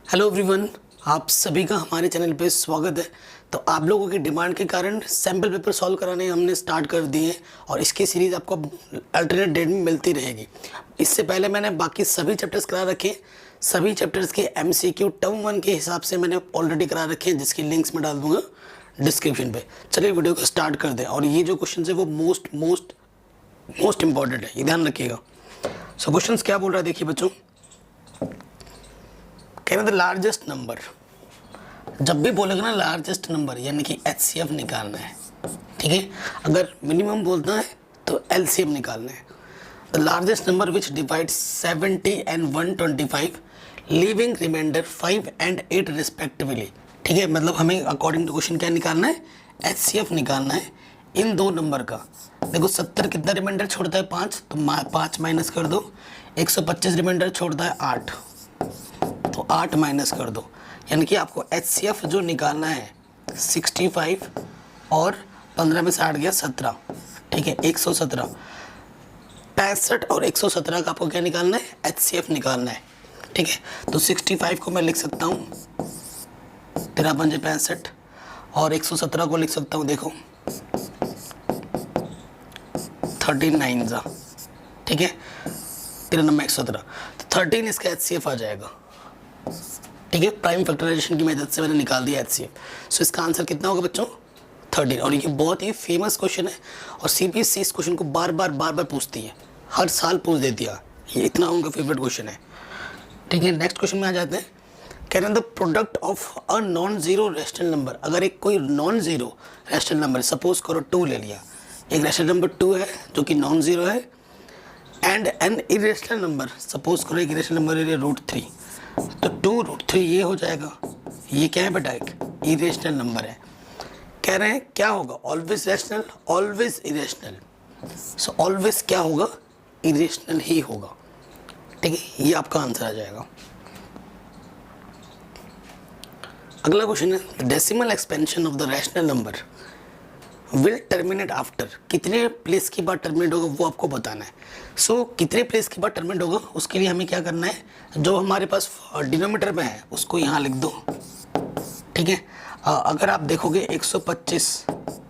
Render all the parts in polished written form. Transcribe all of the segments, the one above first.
Hello everyone, आप सभी का हमारे चैनल पे स्वागत है। तो आप लोगों की डिमांड के कारण सैम्पल पेपर सॉल्व कराने हमने स्टार्ट कर दिए हैं और इसकी सीरीज़ आपको अल्टरनेट डेट में मिलती रहेगी। इससे पहले मैंने बाकी सभी चैप्टर्स करा रखे हैं। सभी चैप्टर्स के MCQ टर्म 1 के हिसाब से मैंने ऑलरेडी करा रखे हैं, जिसकी लिंक्स मैं डाल दूँगा डिस्क्रिप्शन पे। चलिए वीडियो को स्टार्ट कर दें। और ये जो क्वेश्चन है वो मोस्ट इंपॉर्टेंट है, ये ध्यान रखिएगा। सो क्वेश्चन क्या बोल रहा है, देखिए बच्चों। कहना द लार्जेस्ट नंबर, जब भी बोलेगा ना लार्जेस्ट नंबर यानी कि HCF निकालना है, ठीक है। अगर मिनिमम बोलना है तो LCM निकालना है। The largest number which divide 70 and 125 leaving remainder 5 and 8 respectively, ठीक है। मतलब हमें अकॉर्डिंग टू क्वेश्चन क्या निकालना है, HCF निकालना है इन दो नंबर का। देखो 70 कितना रिमाइंडर छोड़ता है 5, तो 5 माइनस कर दो। 125 रिमाइंडर छोड़ता है 8, तो 8 माइनस कर दो। यानी कि आपको HCF जो निकालना है 65 और 15 में से 8 गया 17, ठीक है। 117, 65 और 117 का आपको क्या निकालना है, HCF निकालना है, ठीक है। तो 65 को मैं लिख सकता हूँ 13 पंजे 65 और 117 को लिख सकता हूँ, देखो 39 जा, ठीक है। 13 नंबर 117, तो 13 इसका HCF आ जाएगा, ठीक है। प्राइम फैक्टराइजेशन की मेथड से मैंने निकाल दिया HCF। सो इसका आंसर कितना होगा बच्चों, 13। और ये बहुत ही फेमस क्वेश्चन है और CBSE इस क्वेश्चन को बार बार पूछती है, हर साल पूछ देती है। ये इतना उनका फेवरेट क्वेश्चन है, ठीक है। नेक्स्ट क्वेश्चन में आ जाते हैं। कह रहे हैं the product of a non zero rational number. अगर एक कोई non zero rational number, suppose करो 2 ले लिया, एक रैशनल नंबर 2 है जो कि नॉन जीरो है, and an irrational number, suppose करो एक इरेशनल नंबर है √3, तो 2√3 ये हो जाएगा। ये क्या है बेटा, एक इरेशनल नंबर है। कह रहे हैं क्या होगा, always rational, always irrational. So always क्या होगा, इरेशनल ही होगा, ठीक है। ये आपका आंसर आ जाएगा। अगला क्वेश्चन है decimal expansion of the rational number will terminate after. कितने प्लेस के बाद टर्मिनेट होगा वो आपको बताना है। सो कितने प्लेस के बाद टर्मिनेट होगा उसके लिए हमें क्या करना है, जो हमारे पास डिनोमिनेटर में है उसको यहाँ लिख दो, ठीक है। अगर आप देखोगे 125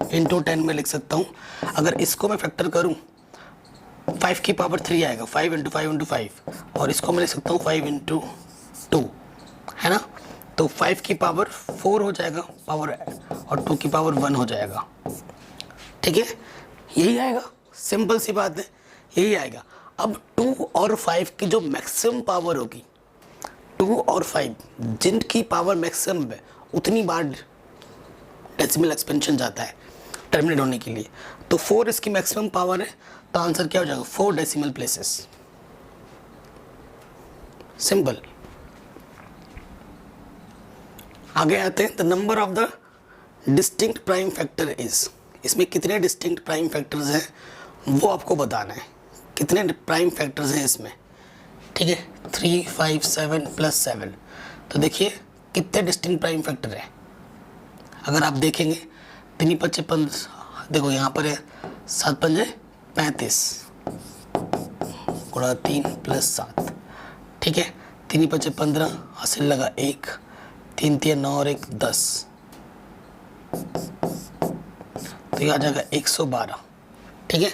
× 10 में लिख सकता हूँ। अगर इसको मैं फैक्टर करूँ 5 की पावर 3 आएगा, 5 × 5 × 5, और इसको मैं लिख सकता हूँ 5 × 2, है ना। तो 5 की पावर 4 हो जाएगा पावर, और 2 की पावर 1 हो जाएगा, ठीक है। यही आएगा, सिंपल सी बात है, यही आएगा। अब 2 और 5 की जो मैक्सिमम पावर होगी, 2 और 5 जिनकी पावर मैक्सिमम है उतनी बार डेसिमल एक्सपेंशन जाता है टर्मिनेट होने के लिए। तो 4 इसकी मैक्सिमम पावर है, तो आंसर क्या हो जाएगा, 4 डेसिमल प्लेसेस। सिंपल। आगे आते हैं, the number of the distinct prime factor is. इसमें कितने डिस्टिंक्ट प्राइम फैक्टर्स हैं वो आपको बताना है। कितने प्राइम फैक्टर्स हैं इसमें, ठीक है। 3, 5, 7 + 7। तो देखिए कितने डिस्टिंक्ट प्राइम फैक्टर हैं। अगर आप देखेंगे 3 × 5 = 15, देखो यहाँ पर है 7 × 5 = 35 गुणा 3 + 7, ठीक है। 3 × 5 = 15, हासिल लगा 1, 3 × 3 = 9 और 1 = 10, तो ये आ जाएगा 112, ठीक है।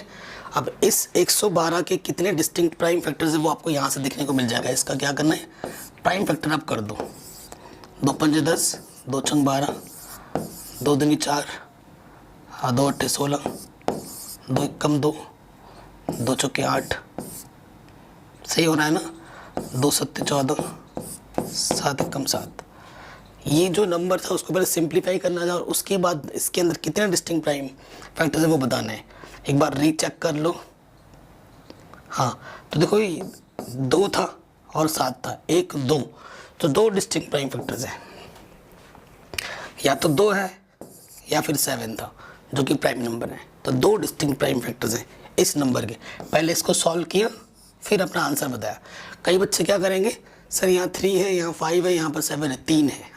अब इस 112 के कितने डिस्टिंक्ट प्राइम फैक्टर्स हैं वो आपको यहाँ से देखने को मिल जाएगा। इसका क्या करना है, प्राइम फैक्टर आप कर दो। 2 × 5 = 10, 2 × 6 = 12, 2 दूनी 4, 2 × 8 = 16, 2 × 1 = 2, 2 × 4 = 8। सही हो रहा है ना। 2 × 7 = 14, 7 × 1 = 7। ये जो नंबर था उसको पहले सिंप्लीफाई करना था और उसके बाद इसके अंदर कितने डिस्टिंक्ट प्राइम फैक्टर्स है वो बताना है। एक बार रीचेक कर लो। हाँ, तो देखो ये 2 था और 7 था, 1, 2, तो 2 डिस्टिंक्ट प्राइम फैक्टर्स हैं। या तो 2 है या फिर 7 था जो कि प्राइम नंबर है। तो 2 डिस्टिंक्ट प्राइम फैक्टर्स हैं इस नंबर के। पहले इसको सॉल्व किया फिर अपना आंसर बताया। कई बच्चे क्या करेंगे, सर यहाँ 3 है, यहाँ 5 है, यहाँ पर 7 है, 3 है।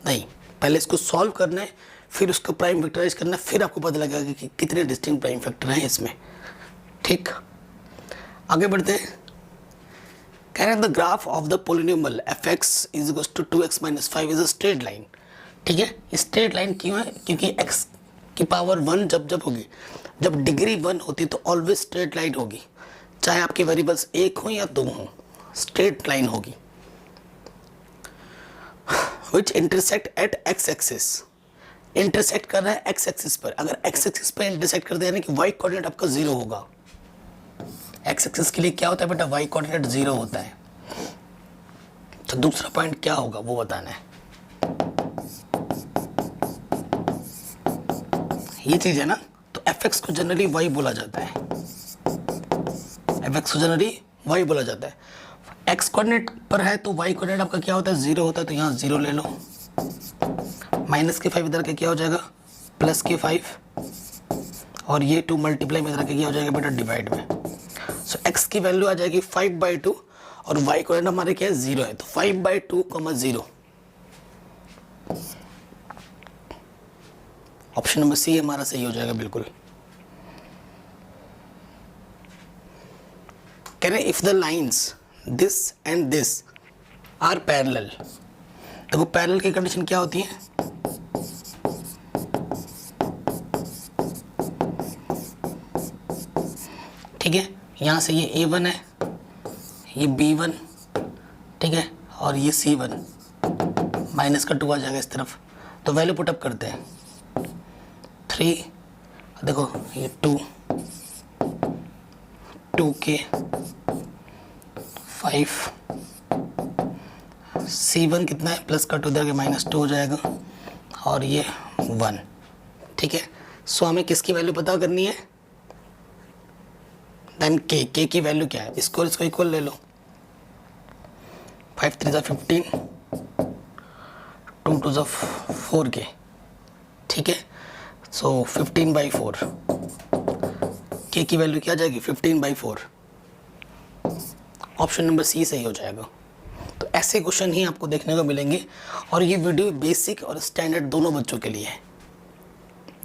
नहीं, पहले इसको सॉल्व करना है फिर उसको प्राइम फैक्टराइज करना है, फिर आपको पता लगेगा कि कितने डिस्टिंक्ट प्राइम फैक्टर हैं इसमें, ठीक। आगे बढ़ते हैं। कह रहे हैं the graph of the polynomial f x is equal to 2x minus 5 is a straight line. ठीक है, स्ट्रेट लाइन क्यों है? क्योंकि x की पावर 1 जब होगी, जब डिग्री 1 होती तो ऑलवेज स्ट्रेट लाइन होगी, चाहे आपके वेरिएबल्स 1 हो या 2 हो, स्ट्रेट लाइन होगी। विच intersect at x axis, intersect कर रहा है एक्स एक्सिस पर। अगर एक्स एक्सिस पर इंटरसेक्ट कर दे यानी कि वाई कोऑर्डिनेट आपका 0 होगा। एक्स एक्सिस के लिए क्या होता है बेटा? वाई कोऑर्डिनेट 0 होता है। तो दूसरा पॉइंट क्या होगा वो बताना है। ये चीज है ना, तो एफ एक्स को जनरली वाई बोला जाता है, एफ एक्स को जनरली वाई बोला जाता है। एक्स कोऑर्डिनेट पर है तो वाई कोऑर्डिनेट आपका क्या होता है? 0 होता है, तो यहाँ 0 ले लो। माइनस के 5 इधर के क्या हो जाएगा? प्लस के 5, और ये 2 मल्टीप्लाई में इधर के क्या हो जाएगा बेटा? डिवाइड में। सो एक्स की वैल्यू आ जाएगी 5/2 और वाई कोऑर्डिनेट हमारे क्या है? 0 है, तो 5/2, 0। ऑप्शन नंबर सी हमारा सही हो जाएगा बिल्कुल। कह रहे if the lines this and this are parallel, देखो पैरेलल की कंडीशन क्या होती है? ठीक है, यहाँ से ये A1 है, ये B1, ठीक है, और ये C1, माइनस का 2 आ जाएगा इस तरफ। तो वैल्यू पुटअप करते हैं, 3, देखो ये 2K 5, C1 कितना है? प्लस का 2 इधर के -2 हो जाएगा, और ये 1। ठीक है, सो हमें किसकी वैल्यू पता करनी है? देन के की वैल्यू क्या है? इसको इक्वल ले लो, 5 3 ज़ा 15, 2 2 ज़ा 4K। ठीक है, सो 15/4, के की वैल्यू क्या आ जाएगी? 15/4। ऑप्शन नंबर सी सही हो जाएगा। तो ऐसे क्वेश्चन ही आपको देखने को मिलेंगे, और ये वीडियो बेसिक और स्टैंडर्ड दोनों बच्चों के लिए है,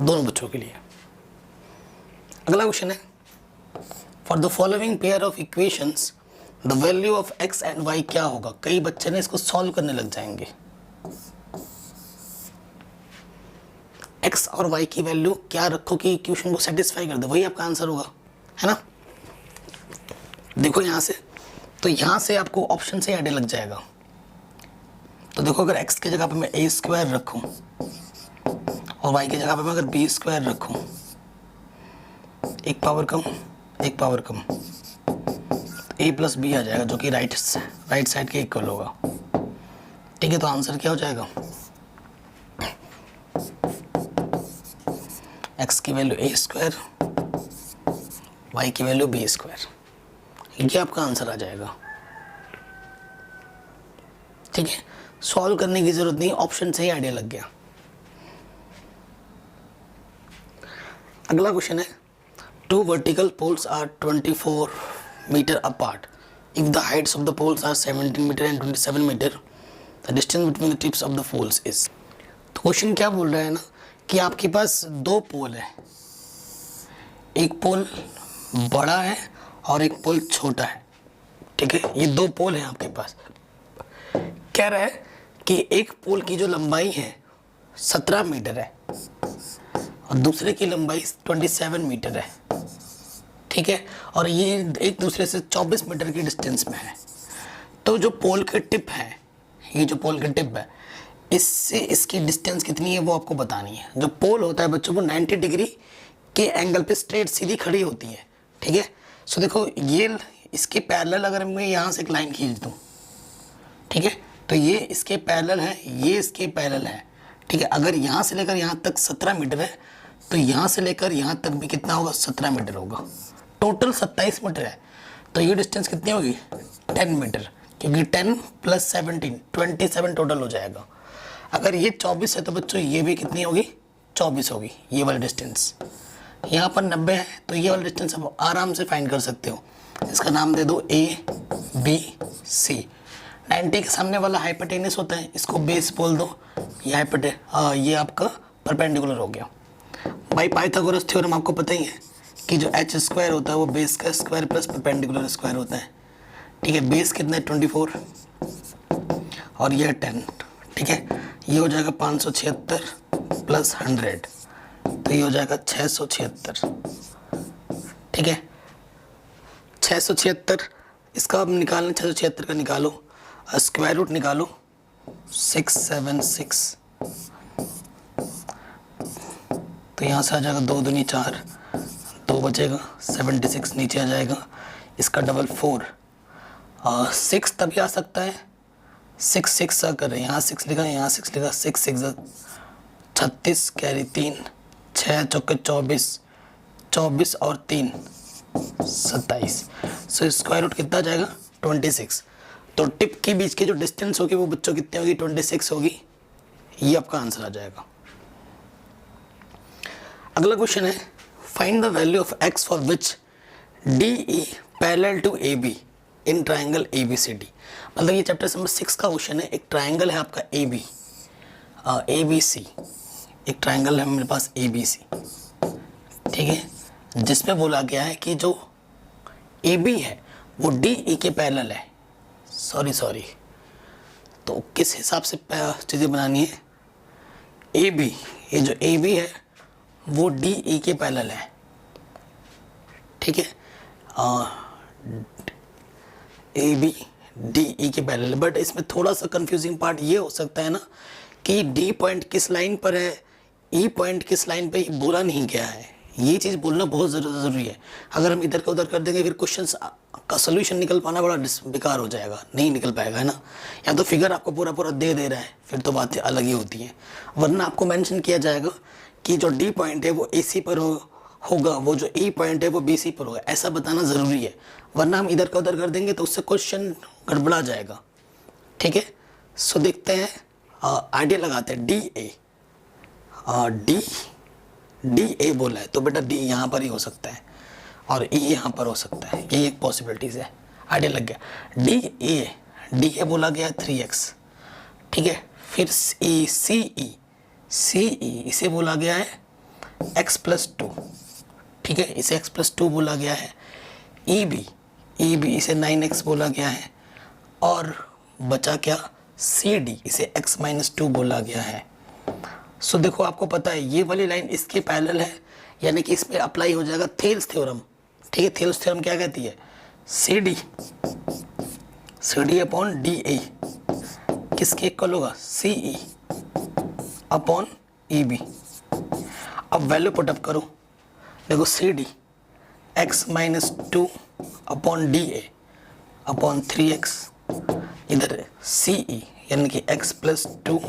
दोनों बच्चों के लिए। अगला क्वेश्चन है, for the following pair of equations the value of x and y क्या होगा? कई बच्चे ने इसको सॉल्व करने लग जाएंगे। एक्स और वाई की वैल्यू क्या रखो कि इक्वेशन को सेटिस्फाई कर दे, वही आपका आंसर होगा, है ना। देखो यहाँ से, तो यहाँ से आपको ऑप्शन से आइडिया लग जाएगा। तो देखो अगर x की जगह पे मैं a² रखूँ और y की जगह पे मैं अगर b² रखूँ, एक पावर कम एक पावर कम, a + b आ जाएगा जो कि राइट साइड के इक्वल होगा। ठीक है, तो आंसर क्या हो जाएगा? x की वैल्यू a², y की वैल्यू b², ये आपका आंसर आ जाएगा। ठीक है, सॉल्व करने की जरूरत नहीं, ऑप्शन से ही आइडिया लग गया। अगला क्वेश्चन है, 2 vertical poles are 24 metre apart if the heights of the poles are 17 metre and 27 metre, the distance between the tips of the poles is. तो क्वेश्चन क्या बोल रहा है ना कि आपके पास 2 पोल है, एक पोल बड़ा है और एक पोल छोटा है। ठीक है, ये 2 पोल हैं आपके पास। कह रहा है कि एक पोल की जो लंबाई है 17 मीटर है और दूसरे की लंबाई 27 मीटर है। ठीक है, और ये एक दूसरे से 24 मीटर की डिस्टेंस में है। तो जो पोल के टिप है, ये जो पोल के टिप है, इससे इसकी डिस्टेंस कितनी है वो आपको बतानी है। जो पोल होता है बच्चों को 90 डिग्री के एंगल पे स्ट्रेट सीधी खड़ी होती है। ठीक है, सो देखो ये इसके पैरेलल अगर मैं यहाँ से एक लाइन खींच दूँ, ठीक है, तो ये इसके पैरेलल है, ये इसके पैरेलल है। ठीक है, अगर यहाँ से लेकर यहाँ तक 17 मीटर है तो यहाँ से लेकर यहाँ तक भी कितना होगा? 17 मीटर होगा। टोटल 27 मीटर है, तो ये डिस्टेंस कितनी होगी? 10 मीटर, क्योंकि 10 + 17 27 टोटल हो जाएगा। अगर ये 24 है तो बच्चों ये भी कितनी होगी? 24 होगी, ये वाली डिस्टेंस। यहाँ पर 90 है तो ये वाला डिस्टेंस आप आराम से फाइंड कर सकते हो। इसका नाम दे दो ABC। 90 के सामने वाला हाइपोटेनस होता है, इसको बेस बोल दो, ये आपका परपेंडिकुलर हो गया। बाई पाइथागोरस थ्योरम आपको पता ही है कि जो h² होता है वो बेस का स्क्वायर प्लस परपेंडिकुलर स्क्वायर होता है। ठीक है, बेस कितना है 24 और ये 10, ठीक है, ये हो जाएगा 576 प्लस 100, तो ये हो जाएगा 676, ठीक है। 676 इसका अब निकालना, 676 का निकालो, स्क्वायर रूट निकालो 676, तो यहाँ से आ जाएगा 2 दूनी 4, 2 बचेगा 76 नीचे आ जाएगा, इसका डबल 4, 6 तभी आ सकता है 6 6 सा करें, यहाँ 6 लिखा, यहाँ 6 लिखा, 6 6 36 कैरी 3, 6 चौके 24, 24 और 3 27, सो स्क्वायर रूट कितना आ जाएगा 26। तो टिप के बीच की जो डिस्टेंस होगी वो बच्चों कितनी होगी 26 होगी, ये आपका आंसर आ जाएगा। अगला क्वेश्चन है find the value of x for which DE parallel to AB इन ट्राइंगल ABCD। मतलब ये चैप्टर नंबर 6 का क्वेश्चन है। एक ट्राइंगल है आपका ABC, एक ट्राइंगल है मेरे पास ABC, ठीक है, जिसमें बोला गया है कि जो AB है वो DE के पैरेलल है। सॉरी, तो किस हिसाब से चीज़ें बनानी है, AB, ये जो AB है वो DE के पैरेलल है, ठीक है, AB DE के पैरेलल। बट इसमें थोड़ा सा कंफ्यूजिंग पार्ट ये हो सकता है ना कि D पॉइंट किस लाइन पर है, E पॉइंट किस लाइन पे, बोला नहीं गया है। ये चीज़ बोलना बहुत ज़रूरी है। अगर हम इधर का उधर कर देंगे फिर क्वेश्चंस का सोल्यूशन निकल पाना बड़ा बेकार हो जाएगा, नहीं निकल पाएगा, है ना। या तो फिगर आपको पूरा दे रहा है फिर तो बातें अलग ही होती हैं, वरना आपको मेंशन किया जाएगा कि जो D पॉइंट है वो AC पर होगा, वो जो E पॉइंट है वो BC पर होगा, ऐसा बताना ज़रूरी है। वरना हम इधर का उधर कर देंगे तो उससे क्वेश्चन गड़बड़ा जाएगा, ठीक है। सो देखते हैं, आइडिया लगाते हैं DA बोला है तो बेटा D यहाँ पर ही हो सकता है और E यहाँ पर हो सकता है, ये एक पॉसिबिलिटीज़ है। आइडिया लग गया। DA बोला गया 3x, ठीक है। फिर CE इसे बोला गया है x+2, ठीक है, इसे x+2 बोला गया है। EB इसे 9x बोला गया है। और बचा क्या, CD इसे x-2 बोला गया है। सो देखो आपको पता है ये वाली लाइन इसके पैरेलल है, यानी कि इसमें अप्लाई हो जाएगा थेल्स थ्योरम, ठीक है। थेल्स थ्योरम क्या कहती है, CD अपॉन DA किसके इक्वल होगा, CE अपॉन EB। अब वैल्यू पुटअप करो, देखो CD x-2 upon DA upon 3x, इधर CE यानी कि x+2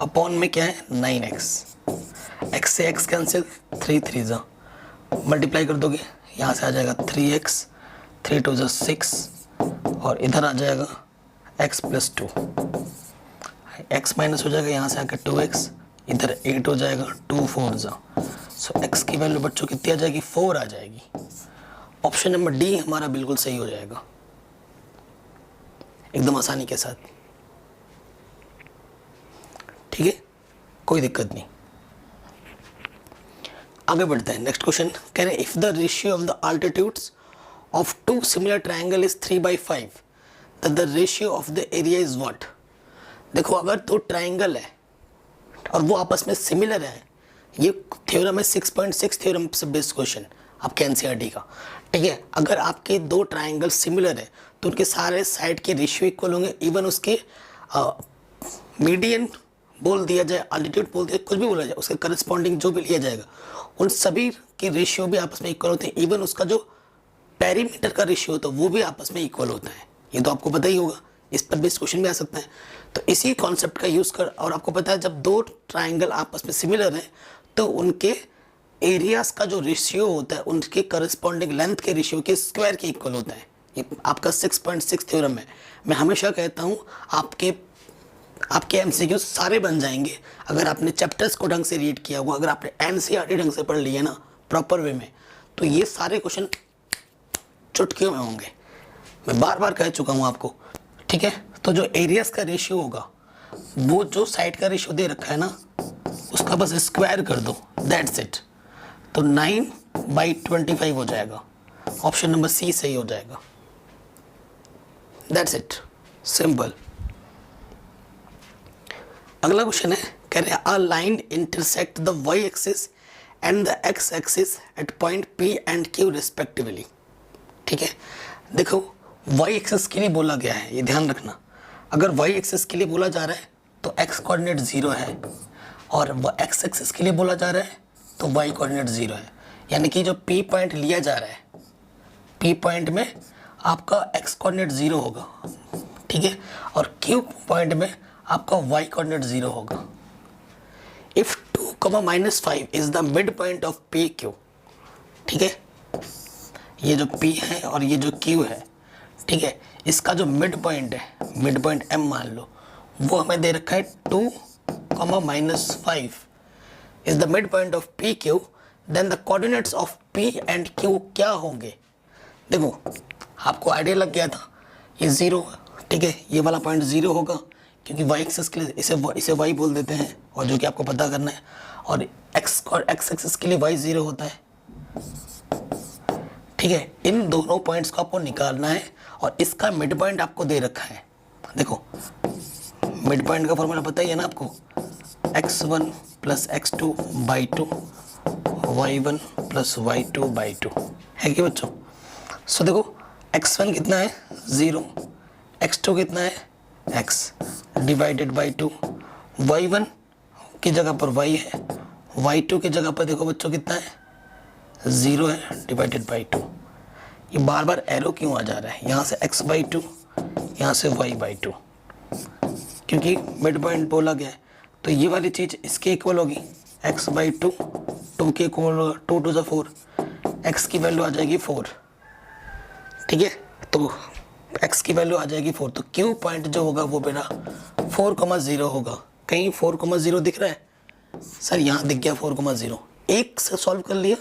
अपॉन में क्या है 9x, x से x कैंसिल, 3 3 जा मल्टीप्लाई कर दोगे, यहाँ से आ जाएगा 3x, 3 2 जा 6 और इधर आ जाएगा x+2, x माइनस हो जाएगा, यहाँ से आकर 2x, इधर 8 हो जाएगा, 2 4 जा। सो x की वैल्यू बच्चों कितनी आ जाएगी, 4 आ जाएगी। ऑप्शन नंबर डी हमारा बिल्कुल सही हो जाएगा, एकदम आसानी के साथ, ठीक है, कोई दिक्कत नहीं। आगे बढ़ते हैं, नेक्स्ट क्वेश्चन कह रहे हैं if the ratio of the altitudes of two similar triangle is 3/5 the ratio of the area is what. देखो अगर दो ट्राइंगल है और वो आपस में सिमिलर है, ये थ्योरम है 6.6 थ्योरम से बेस्ड क्वेश्चन आपके एनसीईआरटी का, ठीक है। अगर आपके दो ट्राइंगल सिमिलर है तो उनके सारे साइड के रेशियो इक्वल होंगे, इवन उसके मीडियन बोल दिया जाए, अल्टीट्यूड बोल दिया, कुछ भी बोला जाए, उसके करस्पॉन्डिंग जो भी लिया जाएगा उन सभी के रेशियो भी आपस में इक्वल होते हैं। इवन उसका जो पेरीमीटर का रेशियो होता है वो भी आपस में इक्वल होता है, ये तो आपको पता ही होगा, इस पर बेस्ड क्वेश्चन भी आ सकता है। तो इसी कॉन्सेप्ट का यूज़ कर, और आपको पता है जब दो ट्राइंगल आपस में सिमिलर हैं तो उनके एरियाज का जो रेशियो होता है उनके करस्पॉन्डिंग लेंथ के रेशियो के स्क्वायर के इक्वल होता है। ये आपका 6.6 थ्योरम है। मैं हमेशा कहता हूँ आपके एमसीक्यू सारे बन जाएंगे अगर आपने चैप्टर्स को ढंग से रीड किया हुआ, अगर आपने एनसीईआरटी ढंग से पढ़ लिया ना प्रॉपर वे में, तो ये सारे क्वेश्चन चुटकियों में होंगे। मैं बार बार कह चुका हूँ आपको, ठीक है। तो जो एरियाज का रेशियो होगा वो जो साइड का रेशियो दे रखा है ना उसका बस स्क्वायर कर दो, दैट्स इट। तो 9/25 हो जाएगा। ऑप्शन नंबर सी सही हो जाएगा। That's it, simple. अगला क्वेश्चन है, कह रहे हैं a line intersect the y axis and the x axis at point P and Q respectively. ठीक है, देखो वाई एक्सिस के लिए बोला गया है, ये ध्यान रखना। अगर वाई एक्सिस के लिए बोला जा रहा है तो एक्स कोऑर्डिनेट 0 है, और वह एक्स एक्सिस के लिए बोला जा रहा है तो वाई कोऑर्डिनेट 0 है। यानी कि जो पी पॉइंट लिया जा रहा है, पी पॉइंट में आपका एक्स कोऑर्डिनेट 0 होगा, ठीक है, और क्यू पॉइंट में आपका वाई कोऑर्डिनेट 0 होगा। If 2, -5 is the mid point of P Q, ठीक है, ये जो P है और ये जो Q है, ठीक है, इसका जो मिड पॉइंट है, मिड पॉइंट M मान लो, वो हमें दे रखा है 2, -5 is the mid point of P Q, then the coordinates of P and Q क्या होंगे। देखो आपको आइडिया लग गया था, ये 0, ठीक है, ये वाला पॉइंट 0 होगा क्योंकि वाई एक्सिस के लिए इसे वाई बोल देते हैं, और जो कि आपको पता करना है, और एक्स एक्सिस के लिए वाई 0 होता है, ठीक है। इन दोनों पॉइंट्स को आपको निकालना है, और इसका मिड पॉइंट आपको दे रखा है। देखो मिड पॉइंट का फॉर्मूला पता ही है ना आपको, x1 + x2/2 y1 + y2/2 है कि बच्चों। सो देखो x1 कितना है 0, x2 कितना है x /2, y1 की जगह पर y है, y2 की जगह पर देखो बच्चों कितना है 0 है /2। ये बार बार एरो क्यों आ जा रहा है, यहाँ से x/2, यहाँ से y/2, क्योंकि मिड पॉइंट बोला गया है। तो ये वाली चीज़ इसके इक्वल होगी, x/2, 2 के इक्वल, 2 × 2 = 4, x की वैल्यू आ जाएगी 4, ठीक है, तो x की वैल्यू आ जाएगी 4, तो Q पॉइंट जो होगा वो मेरा 4,0 होगा। कहीं 4,0 दिख रहा है सर, यहाँ दिख गया 4,0, एक से सॉल्व कर लिया,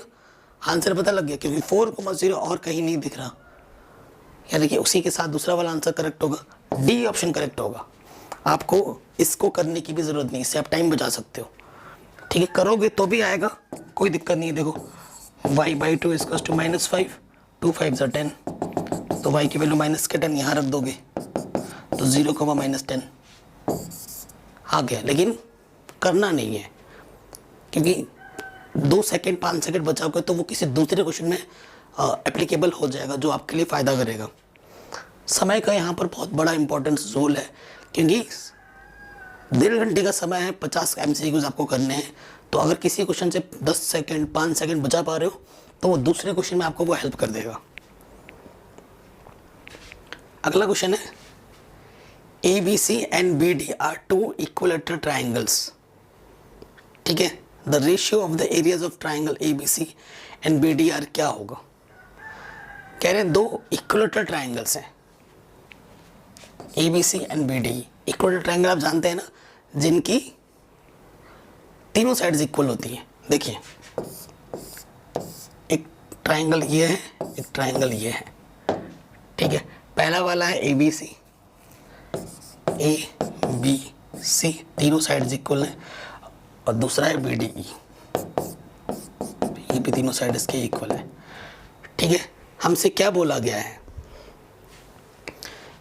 आंसर पता लग गया, क्योंकि 4,0 और कहीं नहीं दिख रहा, यानी कि उसी के साथ दूसरा वाला आंसर करेक्ट होगा, डी ऑप्शन करेक्ट होगा। आपको इसको करने की भी ज़रूरत नहीं, इससे आप टाइम बचा सकते हो, ठीक है, करोगे तो भी आएगा, कोई दिक्कत नहीं है। देखो y/2 = -5, 2 × 5 = 10, तो y की वैल्यू -10 यहाँ रख दोगे तो 0, -10 आ गया। लेकिन करना नहीं है, क्योंकि 2 सेकेंड 5 सेकेंड बचाओगे तो वो किसी दूसरे क्वेश्चन में एप्लीकेबल हो जाएगा, जो आपके लिए फ़ायदा करेगा। समय का यहाँ पर बहुत बड़ा इंपॉर्टेंस रोल है, क्योंकि 1.5 घंटे का समय है, 50 MCQs आपको करने हैं। तो अगर किसी क्वेश्चन से 10 सेकेंड 5 सेकेंड बचा पा रहे हो तो वो दूसरे क्वेश्चन में आपको वो हेल्प कर देगा। अगला क्वेश्चन है, ABC and BD are 2 equilateral triangles, ठीक है, the ratio of the areas of triangle ABC and BDR क्या होगा। कह रहे हैं 2 इक्विलेटरल ट्राइंगल्स हैं, ABC and BD। Equilateral triangle आप जानते हैं ना, जिनकी तीनों साइड्स इक्वल होती हैं। देखिए एक ट्राइंगल ये है, एक ट्राइंगल ये है, ठीक है, पहला वाला है ABC, ABC तीनों साइड्स इक्वल हैं, और दूसरा है BDE, ये भी तीनों साइड इसके इक्वल है, ठीक है। हमसे क्या बोला गया है,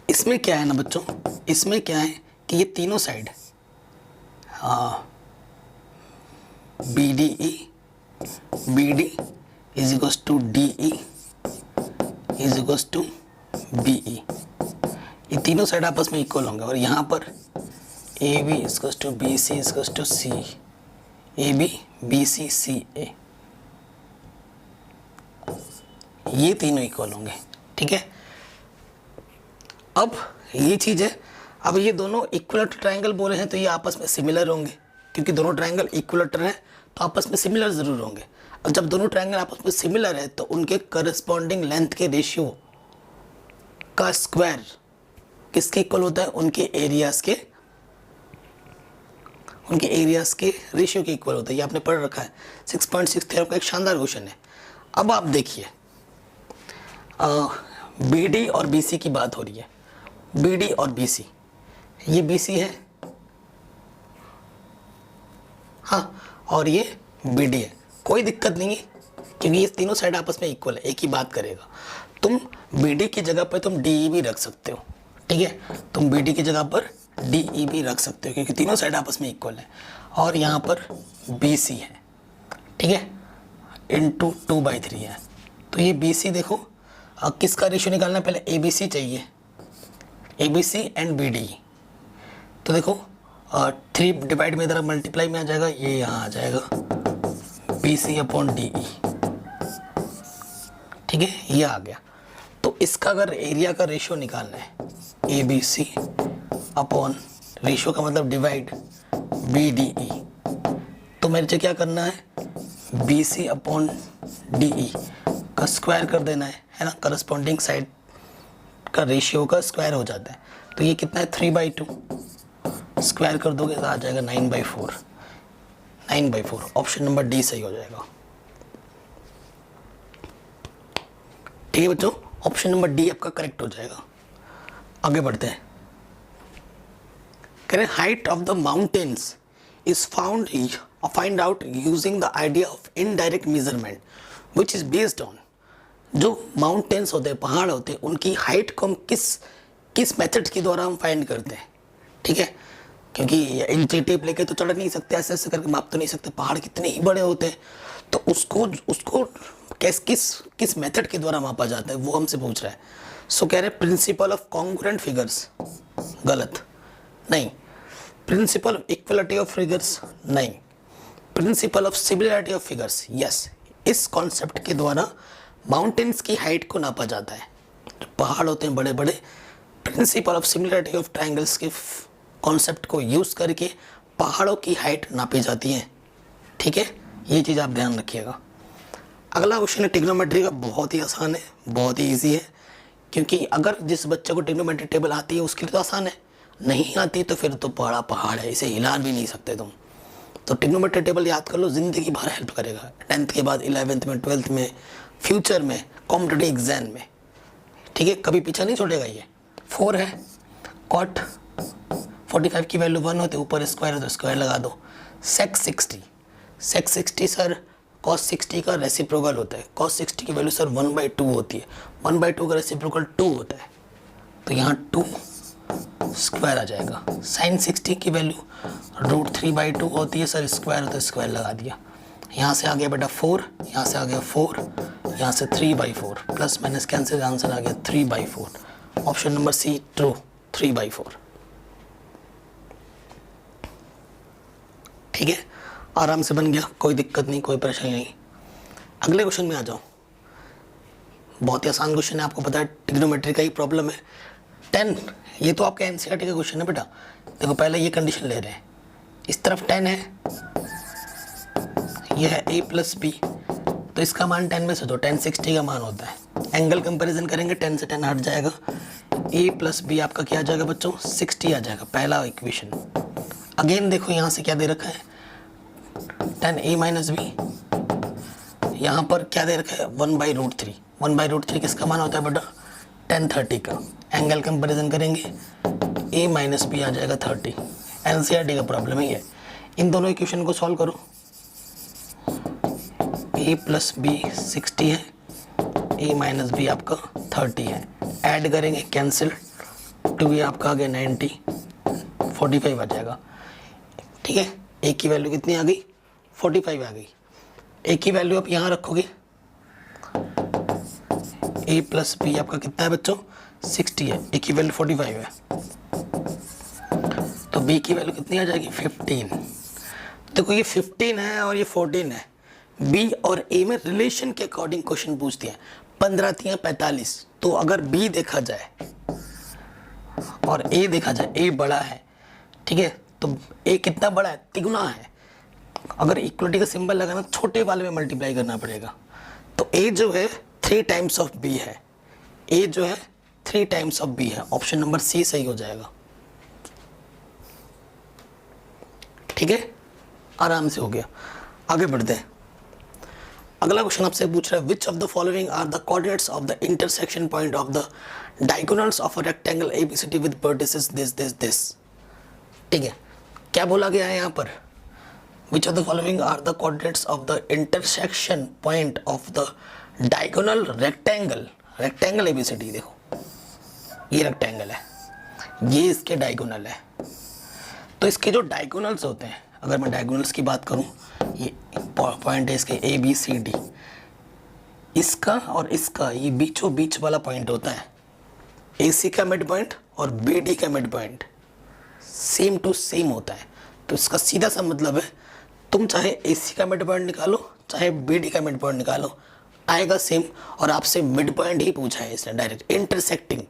इसमें क्या है ना बच्चों, इसमें क्या है कि ये तीनों side BDE BD = DE = BE, ये तीनों साइड आपस में इक्वल होंगे, और यहाँ पर AB = BC = CE, AB BC CA, ये तीनों इक्वल होंगे, ठीक है। अब ये चीज़ है, अब ये दोनों इक्विलेटरल ट्रायंगल बोले हैं तो ये आपस में सिमिलर होंगे, क्योंकि दोनों ट्रायंगल इक्विलेटरल हैं तो आपस में सिमिलर ज़रूर होंगे। अब जब दोनों ट्रायंगल आपस में सिमिलर है तो उनके करस्पॉन्डिंग लेंथ के रेशियो का स्क्वायर किसके इक्वल होता है, उनके एरियाज़ के रेशियो के इक्वल होता है। ये आपने पढ़ रखा है, 6.6 थ्योरम का एक शानदार क्वेश्चन है। अब आप देखिए BD और BC की बात हो रही है, BD और BC, ये BC है, हाँ, और ये BD है, कोई दिक्कत नहीं है क्योंकि ये तीनों साइड आपस में इक्वल है, एक ही बात करेगा। तुम BD की जगह पर तुम DE भी रख सकते हो, ठीक है, तुम बी डी की जगह पर डी ई भी रख सकते हो क्योंकि तीनों साइड आपस में इक्वल है। और यहाँ पर बी सी है, ठीक है, इंटू 2/3 है। तो ये बी सी देखो, किसका रेशियो निकालना है, पहले ए बी सी चाहिए, A B C and B D. तो देखो 3 डिवाइड में इधर मल्टीप्लाई में आ जाएगा, ये यहाँ आ जाएगा B C upon D E, ठीक है, ये आ गया। तो इसका अगर एरिया का रेशियो निकालना है, A B C upon ratio का मतलब डिवाइड बी डी ई, तो मेरे से क्या करना है, B C upon D E का स्क्वायर कर देना है ना, करस्पॉन्डिंग साइड का रेशियो का स्क्वायर हो जाता है। तो ये कितना है 3/2, स्क्वायर कर दोगे तो आ जाएगा 9/4, 9/4। ऑप्शन नंबर डी सही हो जाएगा। ठीक है बच्चों, ऑप्शन नंबर डी आपका करेक्ट हो जाएगा। आगे बढ़ते हैं। कह रहे height of the mountains is find out using the idea of indirect measurement which is based on. जो माउंटेन्स होते हैं, पहाड़ होते हैं, उनकी हाइट को हम किस मेथड के द्वारा हम फाइंड करते हैं, ठीक है, क्योंकि इंची टेप लेके तो चढ़ नहीं सकते, ऐसे ऐसे करके माप तो नहीं सकते, पहाड़ कितने ही बड़े होते हैं। तो उसको किस मेथड के द्वारा मापा जाता है वो हमसे पूछ रहा है। सो कह रहे प्रिंसिपल ऑफ कॉन्ग्रुएंट फिगर्स, गलत, नहीं। Principle of equality of figures, नहीं। Principle of similarity of figures, yes. इस कॉन्सेप्ट के द्वारा माउंटेन्स की हाइट को नापा जाता है। पहाड़ होते हैं बड़े बड़े, principal of similarity of triangles के कॉन्सेप्ट को यूज़ करके पहाड़ों की हाइट नापी जाती है, ठीक है, ये चीज़ आप ध्यान रखिएगा। अगला क्वेश्चन है ट्रिग्नोमेट्री का, बहुत ही आसान है, बहुत ही ईजी है, क्योंकि अगर जिस बच्चे को ट्रिग्नोमेट्री टेबल आती है उसके लिए तो आसान है, नहीं आती तो फिर तो बड़ा पहाड़ है, इसे हिला भी नहीं सकते तुम। तो ट्रिग्नोमेट्री टेबल याद कर लो, ज़िंदगी भर हेल्प करेगा, 10th के बाद 11th में, 12th में, फ्यूचर में, कॉम्पिटिटिव एग्जाम में, ठीक है, कभी पीछा नहीं छोड़ेगा। ये 4 है, कॉट 45 की वैल्यू 1 होती है, ऊपर स्क्वायर है तो स्क्वायर लगा दो। सेक 60 सर cos 60 का रेसिप्रोकल होता है, cos 60 की वैल्यू सर 1/2 होती है, 1/2 का रेसिप्रोकल 2 होता है, तो यहाँ 2 स्क्वायर आ जाएगा। sin 60 की वैल्यू √3/2 होती है सर, स्क्वायर होता है, स्क्वायर लगा दिया। यहाँ से आ गया बेटा 4, यहाँ से आ गया 4, यहाँ से 3/4, प्लस माइनस कैंसिल, आंसर आ गया 3/4। Option number C true, 3/4। ठीक है, आराम से बन गया, कोई दिक्कत नहीं, कोई परेशानी नहीं। अगले क्वेश्चन में आ जाओ, बहुत ही आसान क्वेश्चन है, आपको पता है ट्रिग्नोमेट्री का ही प्रॉब्लम है। 10, ये तो आपका एनसीईआरटी का क्वेश्चन है बेटा। देखो पहले ये कंडीशन ले रहे हैं, इस तरफ 10 है, ये है a + b, तो इसका मान 10 में से दो, 10 60 का मान होता है। एंगल कंपैरिजन करेंगे, 10 से 10 हट जाएगा, a + b आपका क्या आ जाएगा बच्चों, 60 आ जाएगा, पहला इक्वेशन। अगेन देखो यहाँ से क्या दे रखा है, 10a - b, यहाँ पर क्या दे रखा है 1/√3। 1/√3 किसका मान होता है बेटा, 10 30 का। एंगल कंपैरिजन करेंगे, a - b आ जाएगा 30। एनसीईआरटी का प्रॉब्लम है ये। इन दोनों इक्वेशन को सॉल्व करो, a + b 60 है, a - b आपका 30 है, ऐड करेंगे, कैंसिल, 2 ये आपका आ गया 90, 45 आ जाएगा। ठीक है, a की वैल्यू कितनी आ गई, 45 आ गई। a की वैल्यू आप यहाँ रखोगे, a + b आपका कितना है बच्चों, 60 है, a की वैल्यू 45 है, तो b की वैल्यू कितनी आ जाएगी, 15। देखो ये 15 है और ये 14 है, b और a में रिलेशन के अकॉर्डिंग क्वेश्चन पूछती है। 15 × 45, तो अगर b देखा जाए और a देखा जाए, a बड़ा है, ठीक है, तो a कितना बड़ा है, तिगुना है। अगर इक्वलिटी का सिंबल लगाना, छोटे वाले में मल्टीप्लाई करना पड़ेगा, तो a जो है 3 टाइम्स ऑफ b है, a जो है 3 टाइम्स ऑफ b है। ऑप्शन नंबर सी सही हो जाएगा। ठीक है, आराम से हो गया, आगे बढ़ते हैं। अगला क्वेश्चन आपसे पूछ रहा है, which of the following are the coordinates of the intersection point of the diagonals of a rectangle ABCD with vertices this. ठीक है, क्या बोला गया है यहाँ पर, which of the following are the coordinates of the intersection point of the diagonal rectangle ABCD. देखो ये रेक्टेंगल है, ये इसके डायगोनल है। तो इसके जो डायगोनल्स होते हैं, अगर मैं डायगोनल्स की बात करूं, ये पॉइंट है इसके ए बी सी डी, इसका और इसका ये बीचों बीच वाला पॉइंट होता है ए सी का मिड पॉइंट और बी डी का mid point same to same होता है। तो इसका सीधा सा मतलब है तुम चाहे ए सी का मिड पॉइंट निकालो चाहे बी डी का मिड पॉइंट निकालो, आएगा सेम। और आपसे मिड पॉइंट ही पूछा है इसने डायरेक्ट, इंटरसेक्टिंग,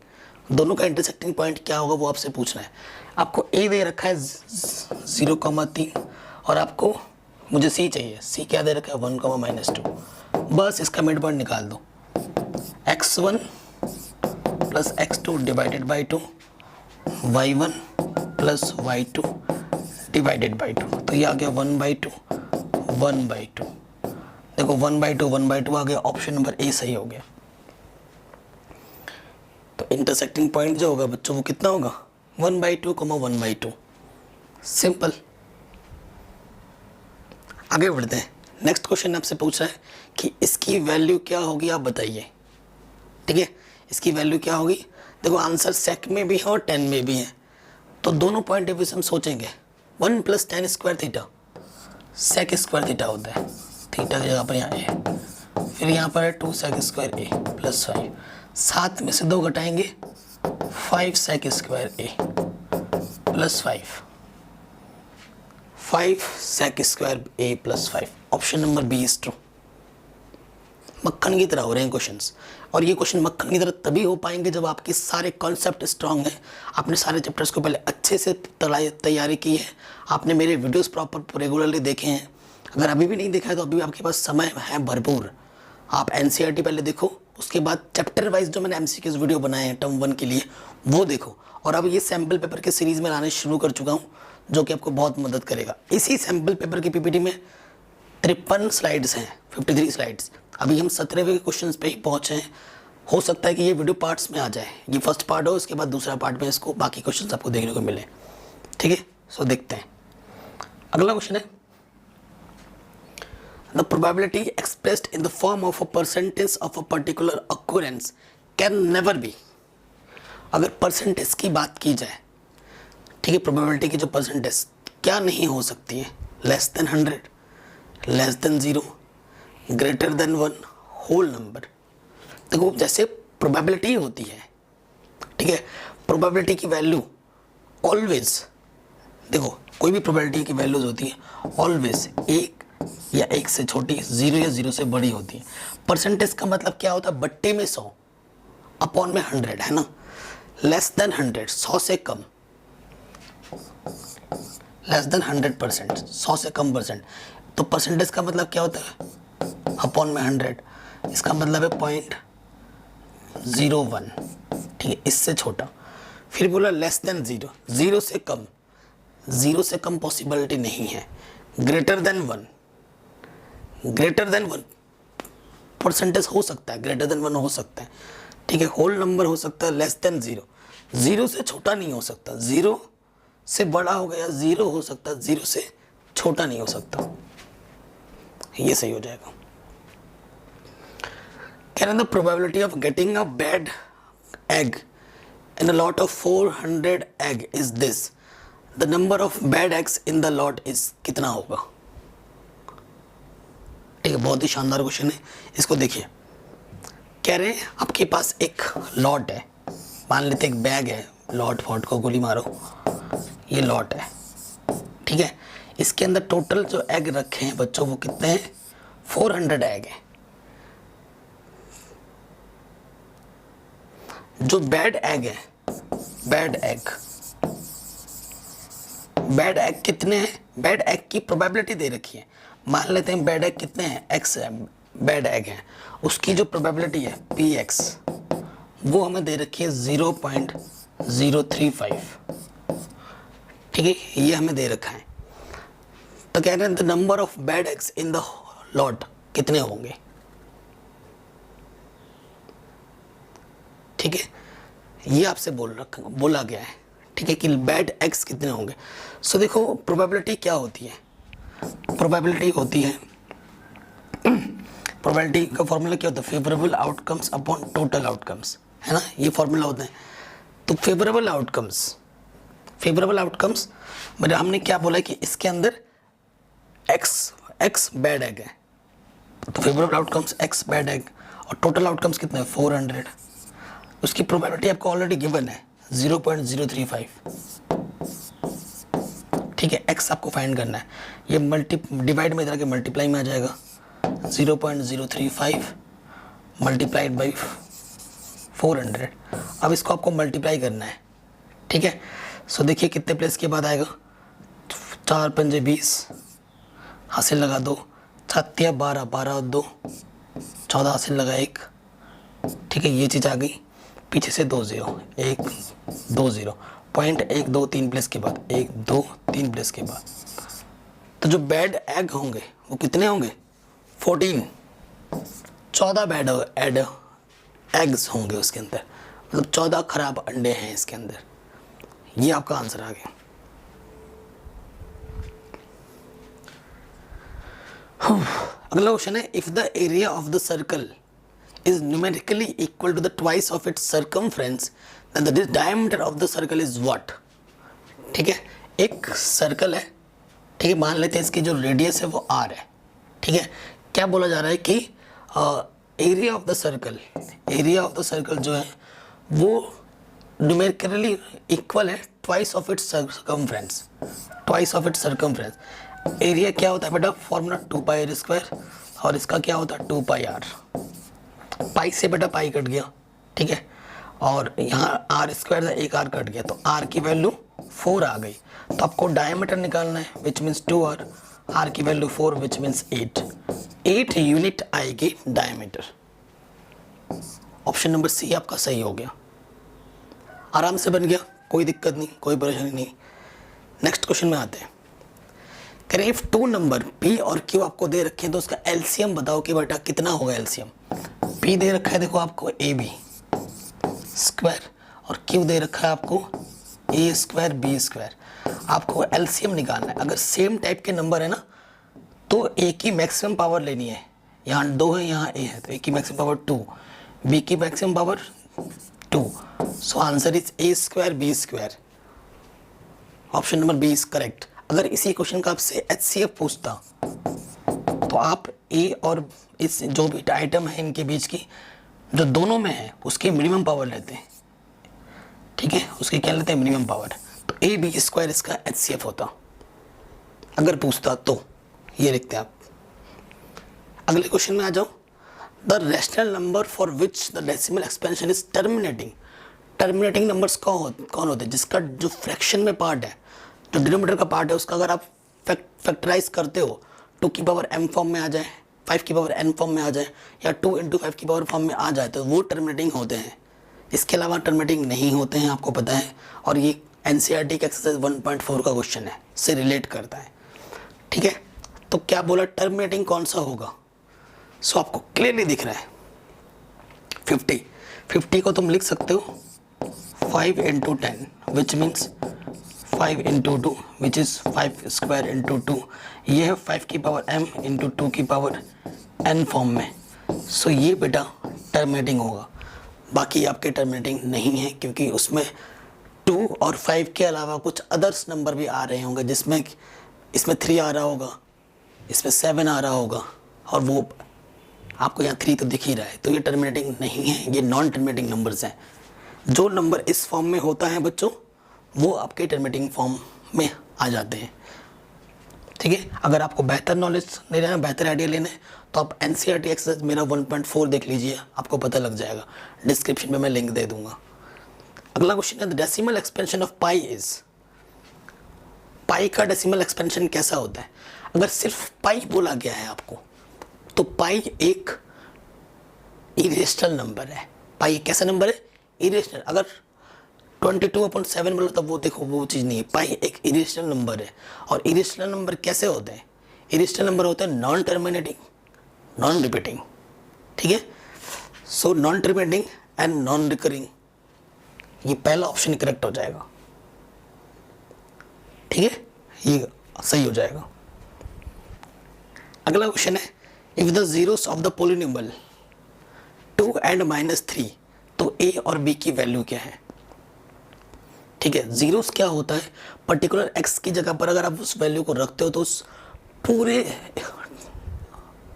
दोनों का इंटरसेक्टिंग पॉइंट क्या होगा वो आपसे पूछना है। आपको ए दे रखा है 0,3 और आपको मुझे सी चाहिए, सी क्या दे रखा है 1,-2, बस इसका मिड पॉइंट निकाल दो। x1 plus x2 divided by 2, y1 plus y2 divided by 2, तो ये आ गया 1/2 1/2। देखो 1/2 आ गया, ऑप्शन नंबर ए सही हो गया। तो इंटरसेक्टिंग पॉइंट जो होगा बच्चों वो कितना होगा 1/2, 1/2, सिंपल। आगे बढ़ते हैं। नेक्स्ट क्वेश्चन आपसे पूछ रहा है कि इसकी वैल्यू क्या होगी आप बताइए। ठीक है, इसकी वैल्यू क्या होगी। देखो आंसर सेक में भी है और 10 में भी है, तो दोनों पॉइंट ऑफ व्यू से हम सोचेंगे 1 + tan square theta sec square theta होता है, थीटा की जगह पर यहाँ ए, फिर यहाँ पर है 2 सेक स्क्वायर ए प्लस 5, 7 में से 2 घटाएंगे 5 sec square A plus 5 sec square A plus 5। Option number B is true. मक्खन की तरह हो रहे हैं क्वेश्चंस, और ये क्वेश्चन मक्खन की तरह तभी हो पाएंगे जब आपके सारे कॉन्सेप्ट स्ट्रांग हैं, आपने सारे चैप्टर्स को पहले अच्छे से तैयारी की है, आपने मेरे वीडियोस प्रॉपर रेगुलरली देखे हैं। अगर अभी भी नहीं देखा है तो अभी आपके पास समय है भरपूर, आप एनसीईआरटी पहले देखो, उसके बाद चैप्टर वाइज जो मैंने एमसीक्यूज वीडियो बनाए हैं टर्म 1 के लिए वो देखो, और अब ये सैम्पल पेपर के सीरीज़ में लाने शुरू कर चुका हूँ जो कि आपको बहुत मदद करेगा। इसी सैम्पल पेपर की पीपीटी में 53 स्लाइड्स हैं, 53 स्लाइड्स। अभी हम 17वें क्वेश्चन पे ही पहुँचे हैं, हो सकता है कि ये वीडियो पार्ट्स में आ जाए, ये फर्स्ट पार्ट हो, इसके बाद दूसरा पार्ट में इसको बाकी क्वेश्चन आपको देखने को मिले। ठीक है, सो देखते हैं। अगला क्वेश्चन है the probability expressed in the form of a percentage of a particular occurrence can never be. अगर परसेंटेज की बात की जाए, ठीक है, प्रोबेबिलिटी की जो परसेंटेज क्या नहीं हो सकती है, less than 100, less than 0, greater than 1, whole number. देखो जैसे प्रोबेबिलिटी होती है, ठीक है, प्रोबेबिलिटी की वैल्यू ऑलवेज, देखो कोई भी प्रोबेबिलिटी की वैल्यूज होती है ऑलवेज 1 या 1 से छोटी, 0 या 0 से बड़ी होती है। परसेंटेज का मतलब क्या होता है, बट्टे में 100 अपॉन में 100 है ना, लेस देन 100 100 से कम, लेस देन 100%, 100 से कम परसेंट। तो परसेंटेज का मतलब क्या होता है अपॉन में 100, इसका मतलब है 0.01, ठीक है, इससे छोटा। फिर बोला लेस देन 0, 0 से कम, 0 से कम पॉसिबिलिटी नहीं है। Greater than 1, greater than 1 percentage हो सकता है, ग्रेटर देन 1 हो सकता है, ठीक है, होल नंबर हो सकता है, लेस देन 0, 0 से छोटा नहीं हो सकता, 0 से बड़ा हो गया, 0 हो सकता है, 0 से छोटा नहीं हो सकता, ये सही हो जाएगा। कह रहे हैं the probability of getting a bad egg in a lot of 400 egg is this, the number of bad eggs in the lot is, कितना होगा। ठीक है, बहुत ही शानदार क्वेश्चन है, इसको देखिए। कह रहे हैं आपके पास एक लॉट है, मान लेते एक बैग है, लॉट फॉट को गोली मारो, ये लॉट है, ठीक है, इसके अंदर टोटल जो एग रखे हैं बच्चों वो कितने हैं, 400 एग है। जो बैड एग है, बैड एग, बैड एग कितने हैं, बैड एग की प्रोबेबिलिटी दे रखी है, मान लेते हैं बैड एग कितने हैं, x बैड एग है, उसकी जो प्रोबेबिलिटी है px वो हमें दे रखी है 0.035, ठीक है, ये हमें दे रखा है। तो कह रहे हैं the number of bad eggs in the lot कितने होंगे, ठीक है, ये आपसे बोला गया है, ठीक है, कि बैड एग्स कितने होंगे। सो देखो प्रोबेबिलिटी क्या होती है, प्रोबेबिलिटी होती है, प्रोबेबिलिटी का फॉर्मूला क्या होता है, favourable outcomes upon total outcomes, है ना, ये फॉर्मूला होता है। तो फेवरेबल आउटकम्स फेवरेबल आउटकम्स मतलब हमने क्या बोला कि इसके अंदर एक्स बैड एग है, तो favourable outcomes x bad egg, और टोटल आउटकम्स कितने हैं 400। उसकी प्रोबेबिलिटी आपको ऑलरेडी गिवन है 0.035, ठीक है। एक्स आपको फाइंड करना है, ये डिवाइड में इधर के मल्टीप्लाई में आ जाएगा 0.035 मल्टीप्लाइड बाई 400। अब इसको आपको मल्टीप्लाई करना है, ठीक है। सो देखिए कितने प्लेस के बाद आएगा, 4 पंजे 20, हासिल लगा 2, 7 12, 12 और 2 14, हासिल लगा 1, ठीक है। ये चीज़ आ गई, पीछे से 2 0, 1 2 0, पॉइंट 1 2 3 प्लेस के बाद 1 2 3 प्लेस के बाद, तो जो बैड एग होंगे वो कितने होंगे 14, 14 बैड एग्स होंगे उसके अंदर, मतलब 14 खराब अंडे हैं इसके अंदर। ये आपका आंसर आ गया। अगला क्वेश्चन है, if the area of the circle is numerically equal to the twice of its circumference then the diameter of the circle is what. ठीक है, एक सर्कल है, ठीक है, मान लेते हैं इसकी जो रेडियस है वो r है, ठीक है। क्या बोला जा रहा है कि एरिया ऑफ द सर्कल जो है वो न्यूमेरिकली इक्वल है twice of its circumference, area क्या होता है बेटा, फॉर्मूला 2πr², और इसका क्या होता है 2πr, पाई से बेटा पाई कट गया, ठीक है, और यहाँ r² था, एक r कट गया, तो r की वैल्यू 4 आ गई। तो आपको डायमीटर निकालना है विच मीन्स 2r, r की वैल्यू 4 विच मीन्स 8 यूनिट आएगी डायमीटर। ऑप्शन नंबर सी आपका सही हो गया, आराम से बन गया, कोई दिक्कत नहीं, कोई परेशानी नहीं। नेक्स्ट क्वेश्चन में आते हैं। करें इफ 2 नंबर P और Q आपको दे रखे हैं तो उसका एलसीएम बताओ कि बेटा कितना होगा एलसीएम। P दे रखा है देखो आपको AB स्क्वायर, और Q दे रखा है आपको A² B²। आपको एलसीएम निकालना है। अगर सेम टाइप के नंबर है ना तो A की मैक्सिमम पावर लेनी है, यहाँ 2 है यहाँ A है, तो A की मैक्सिमम पावर 2, B की maximum power 2, so answer is A² B²। Option number B is correct. अगर इसी क्वेश्चन का आपसे HCF पूछता तो आप ए और इस जो भी आइटम है इनके बीच की जो दोनों में है उसकी मिनिमम पावर लेते हैं, ठीक है, उसकी क्या लेते हैं मिनिमम पावर, तो AB² इसका HCF होता अगर पूछता तो। ये लिखते हैं आप। अगले क्वेश्चन में आ जाओ। The rational number for which the decimal expansion is terminating numbers कौन होते हैं, जिसका जो फ्रैक्शन में पार्ट है, जो डिनोमिनेटर का पार्ट है, उसका अगर आप फैक्टराइज करते हो 2 की पावर m फॉर्म में आ जाए, 5 की पावर n फॉर्म में आ जाए, या 2 × 5 की पावर फॉर्म में आ जाए तो वो टर्मिनेटिंग होते हैं। इसके अलावा टर्मिनेटिंग नहीं होते हैं, आपको पता है, और ये NCERT का एक्सरसाइज 1.4 का क्वेश्चन है, से रिलेट करता है, ठीक है। तो क्या बोला टर्मिनेटिंग कौन सा होगा, सो आपको क्लियरली दिख रहा है 50 को तुम लिख सकते हो 5 × 10 विच मीन्स 5 × 2 विच इज़ 5² × 2, ये है 5 की पावर m × 2 की पावर n फॉर्म में, सो ये बेटा टर्मिनेटिंग होगा। बाकी आपके टर्मिनेटिंग नहीं है क्योंकि उसमें 2 और 5 के अलावा कुछ अदर्स नंबर भी आ रहे होंगे, जिसमें इसमें 3 आ रहा होगा, इसमें 7 आ रहा होगा, और वो आपको यहाँ 3 तो दिख ही रहा है, तो ये टर्मिनेटिंग नहीं है, ये नॉन टर्मिनेटिंग नंबर्स हैं। जो नंबर इस फॉर्म में होता है बच्चों वो आपके टर्मिनेटिंग फॉर्म में आ जाते हैं, ठीक है। अगर आपको बेहतर नॉलेज लेना है, बेहतर आइडिया लेना है, तो आप NCERT एक्सरसाइज मेरा 1.4 देख लीजिए, आपको पता लग जाएगा, डिस्क्रिप्शन में मैं लिंक दे दूंगा। अगला क्वेश्चन है, the decimal expansion of pi is, pi का डेसिमल एक्सपेंशन कैसा होता है। अगर सिर्फ पाई बोला गया है आपको तो पाई एक इरेशनल नंबर है। पाई कैसा नंबर है, इरेशनल। अगर 22/7 बोला तब वो देखो वो चीज़ नहीं है, पाई एक इरेशनल नंबर है। और इरेशनल नंबर कैसे होते हैं, इरेशनल नंबर होते हैं नॉन टर्मिनेटिंग, नॉन रिपीटिंग, ठीक है। So non terminating and non recurring, ये पहला ऑप्शन करेक्ट हो जाएगा, ठीक है, ये सही हो जाएगा। अगला क्वेश्चन है, if the zeros of the polynomial 2 and -3, तो a और b की वैल्यू क्या है, ठीक है, जीरोस क्या होता है, पर्टिकुलर एक्स की जगह पर अगर आप उस वैल्यू को रखते हो तो उस पूरे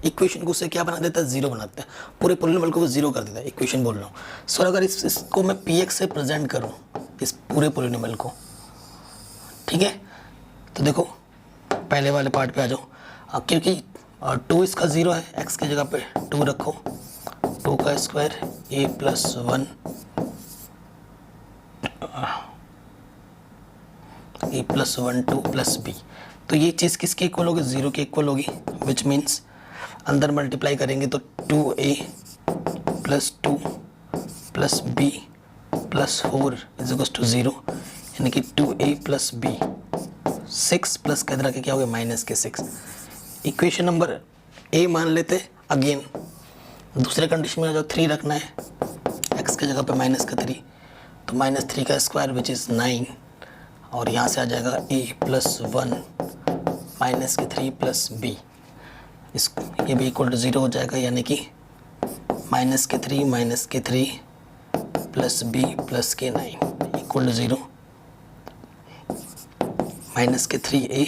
इक्वेशन को उससे क्या बना देता है, जीरो बनाता है, पूरे पोलिनोमियल को वो जीरो कर देता है, इक्वेशन बोल रहा हूँ। सो अगर इसको मैं पी एक्स से प्रेजेंट करूँ इस पूरे पोलिनोमियल को, ठीक है, तो देखो पहले वाले पार्ट पे आ जाओ, क्योंकि 2 इसका ज़ीरो है, एक्स की जगह पे 2 रखो, 2 का square a plus 1 A plus 1 2 plus B, तो ये चीज़ किसके इक्वल होगी, ज़ीरो के इक्वल होगी, विच मीन्स अंदर मल्टीप्लाई करेंगे तो 2a plus 2 plus b plus 4 is equal to 0, यानी कि 2a प्लस b, 6 प्लस के इधर के क्या हो गया, माइनस के 6। इक्वेशन नंबर a मान लेते, अगेन दूसरे कंडीशन में आ जाओ, 3 रखना है, x की जगह पे माइनस का 3, तो माइनस 3 का स्क्वायर विच इज़ 9, और यहाँ से आ जाएगा a प्लस 1 माइनस के 3 प्लस b, इस ये भी इक्वल टू 0 हो जाएगा, यानी कि माइनस के 3 प्लस b प्लस के 9 इक्वल टू 0, माइनस के 3a